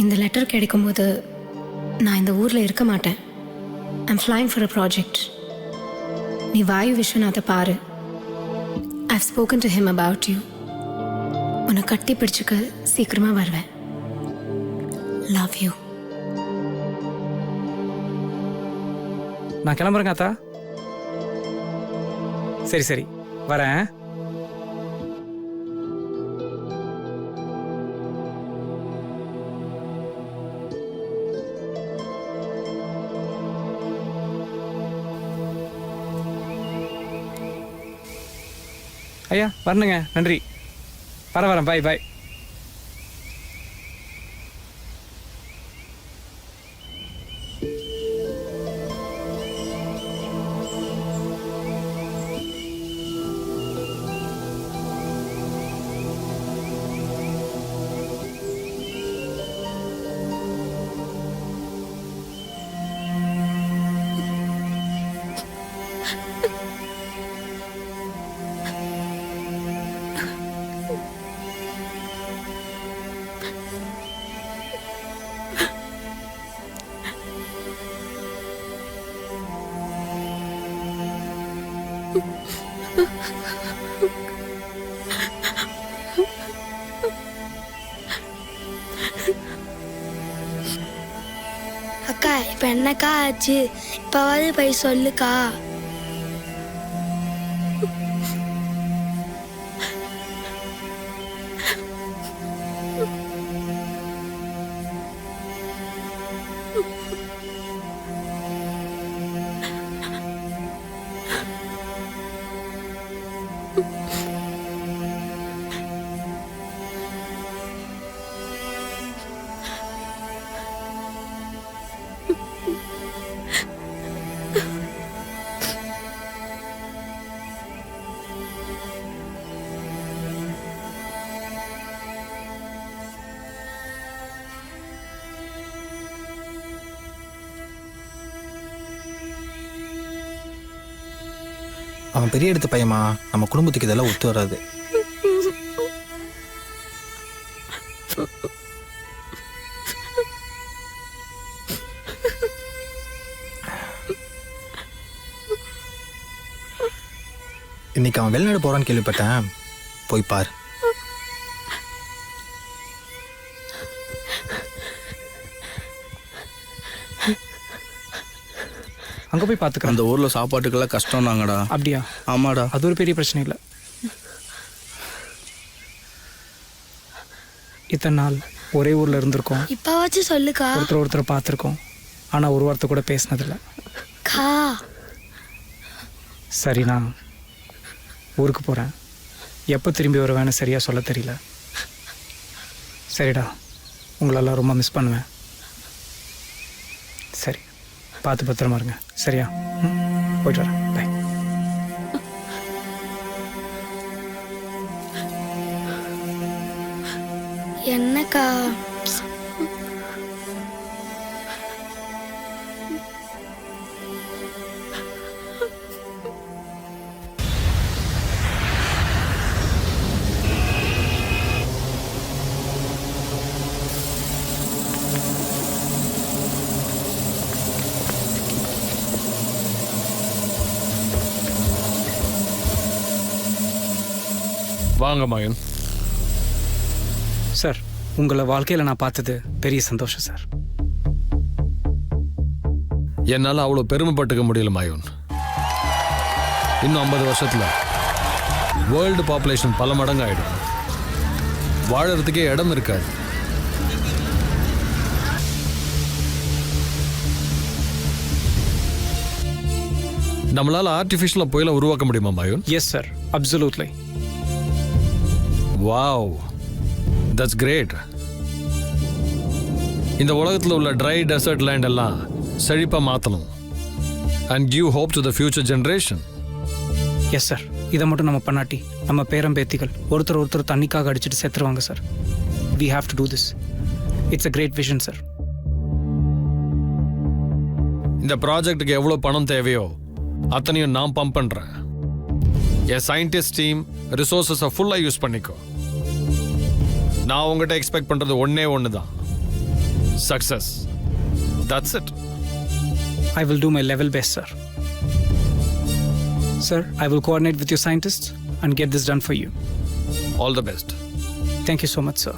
இந்த லெட்டர் கிடைக்கும்போது நான் இந்த ஊரில் இருக்க மாட்டேன். I'm flying for a project. நீ வாயு விஸ்வநாத்தை பாரு. I've spoken to him about you. உன்னை கட்டி பிடிச்சிக்க சீக்கிரமாக வருவேன். Love you. நான் கிளம்புறேங்க அத்தா. சரி சரி வரேன். ஐயா வரணுங்க, நன்றி. வரேன், பாய் பாய். அக்கா இப்ப என்னக்கா ஆச்சு? இப்பவாது போய் சொல்லுக்கா. அவன் பெரிய எடுத்த பையமா, நம்ம குடும்பத்துக்கு இதெல்லாம் ஒத்து வராது. இன்னைக்கு அவன் வெளிநாடு போறான்னு கேள்விப்பட்டேன், போய் பாரு. அங்கே போய் பார்த்துக்கிறேன். அந்த ஊரில் சாப்பாட்டுக்கெல்லாம் கஷ்டம் தாங்கடா. அப்படியா? ஆமாடா. அது ஒரு பெரிய பிரச்சனை இல்லை. இத்தனை நாள் ஒரே ஊரில் இருந்திருக்கோம். இப்பவாச்சும் சொல்லுக்கா. ஒருத்தரை பார்த்துருக்கோம், ஆனால் ஒரு வார்த்தை கூட பேசினதில்லை. கா சரி, நான் ஊருக்கு போகிறேன். எப்போ திரும்பி வருவேன்னு சரியாக சொல்ல தெரியல. சரிடா, உங்களெல்லாம் ரொம்ப மிஸ் பண்ணுவேன். சரி, பார்த்து பத்திரமா இருங்க. சரியா? போயிட்டு வரேன். பாய். என்னக்கா? வாங்க மாயன். சார், உங்களை வாழ்க்கையில் நான் பார்த்தது பெரிய சந்தோஷம் சார். என்னால் அவ்வளோ பெருமைப்பட்டுக்க முடியல மாயோன். இன்னும் 50 வருஷத்தில் வேர்ல்டு பாப்புலேஷன் பல மடங்கு ஆயிடும். வாழறதுக்கே இடம் இருக்காது. நம்மளால ஆர்டிஃபிஷியலாக புயலை உருவாக்க முடியுமா Mayon? Yes sir, absolutely. Wow, that's great. இந்த உலகத்தில் உள்ள ட்ரை டெசர்ட் லேண்ட் எல்லாம் செழிப்பாக மாற்றணும். And give hope to the future generation. Yes sir, இதை மட்டும் நம்ம பண்ணாட்டி நம்ம பேரம்பேத்திகள் ஒருத்தர் தண்ணிக்காக அடிச்சுட்டு செத்துருவாங்க சார். We have to do this. It's a great vision sir. இந்த ப்ராஜெக்ட்டுக்கு எவ்வளோ பணம் தேவையோ அத்தனையும் நான் பம்ப் பண்ணுறேன். என் சயின்டிஸ்ட் டீம் ரிசோர்ஸஸை ஃபுல்லாக யூஸ் பண்ணிக்கோ. நான் உங்கள்கிட்ட எக்ஸ்பெக்ட் பண்ணுறது ஒன்று தான். success. That's it. I will do my level best, sir. Sir, I will coordinate with your scientists and get this done for you. All the best. Thank you so much, sir.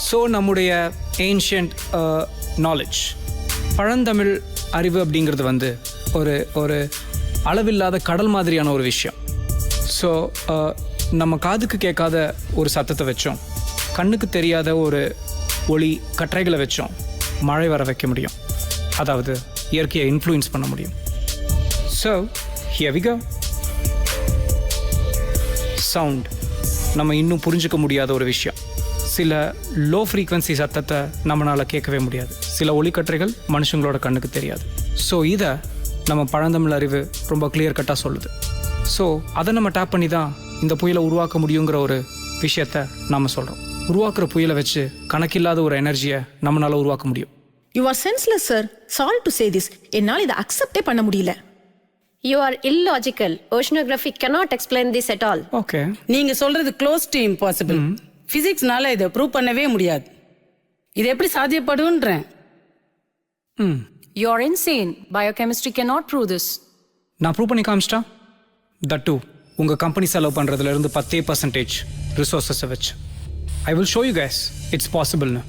So நம்முடைய ancient knowledge, பழந்தமிழ் அறிவு அப்படிங்கிறது வந்து ஒரு அளவில்லாத கடல் மாதிரியான ஒரு விஷயம். ஸோ நம்ம காதுக்கு கேட்காத ஒரு சத்தத்தை வச்சோம், கண்ணுக்கு தெரியாத ஒரு ஒளி கற்றைகளை வச்சோம் மழை வர வைக்க முடியும், அதாவது இயற்கையை இன்ஃப்ளூயன்ஸ் பண்ண முடியும். So here we go. Sound நம்ம இன்னும் புரிஞ்சுக்க முடியாத ஒரு விஷயம். சில லோ ஃப்ரீக்வன்சி சத்தத்தை நம்மளால் கேட்கவே முடியாது. சில ஒளிக்கற்றைகள் மனுஷங்களோட கண்ணுக்கு தெரியாது. ஸோ இதை நம்ம பழந்தமிழ் அறிவு ரொம்ப கிளியர் கட்டாக சொல்லுது. ஸோ அதை நம்ம டேப் பண்ணி தான் இந்த புயலை உருவாக்க முடியுங்கிற ஒரு விஷயத்த நாம் சொல்கிறோம். உருவாக்குற புயலை வச்சு கணக்கில்லாத ஒரு எனர்ஜியை நம்மளால் உருவாக்க முடியும். You are senseless, sir. Sorry to say this. என்னால் இதை அக்செப்டே பண்ண முடியல. You are illogical. Oceanography cannot explain this at all. Okay, நீங்க சொல்றது க்ளோஸ் டு இம்பாசிபிள். பிசிக்ஸ்னால இதை ப்ரூவ் பண்ணவே முடியாது. இது எப்படி சாத்தியப்படுன்றேன். You are insane. Biochemistry cannot prove this. நான் ப்ரூவ் பண்ணி காமிச்சிட்டா தட் டூ உங்கள் கம்பெனி செலவு பண்ணுறதுலேருந்து 10% ரிசோர்ஸஸை வச்சு. I will show you guys இட்ஸ் பாசிபிள்னு.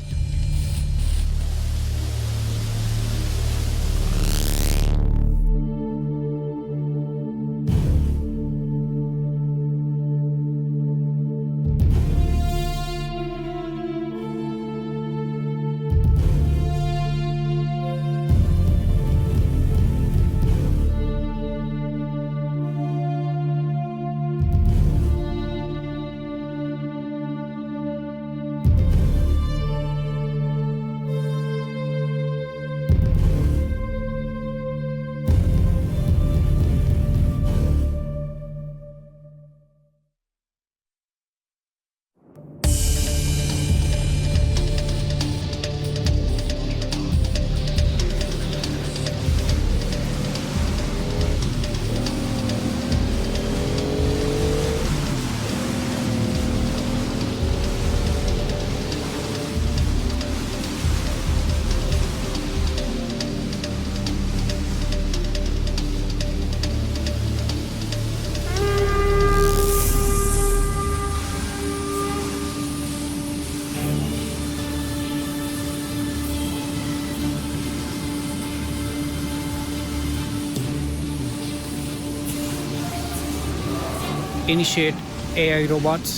Initiate AI robots.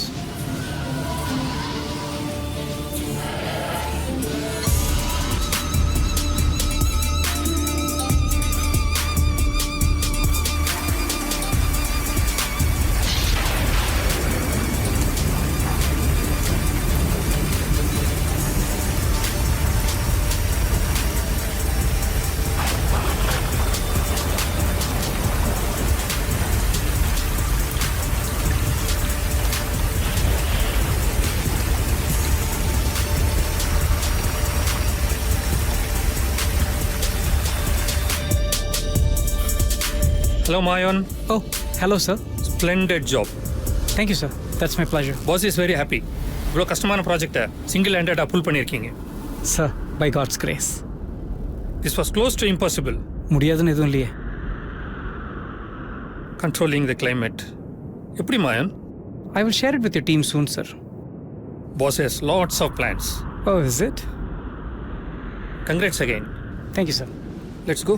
Hello, Mayan. Oh, hello, sir. Splendid job. Thank you, sir. That's my pleasure. Boss is very happy. இவ்வளோ கஷ்டமான ப்ராஜெக்டை சிங்கிள்-ஹேண்டடாக புல் பண்ணியிருக்கீங்க. Sir, by God's grace. This was close to impossible. முடியாதுன்னு எதுவும் இல்லையே. Controlling the climate. எப்படி மாயன்? I will share it with your team soon, sir. Boss has lots of plans. Oh, is it? Congrats again. Thank you, sir. Let's go.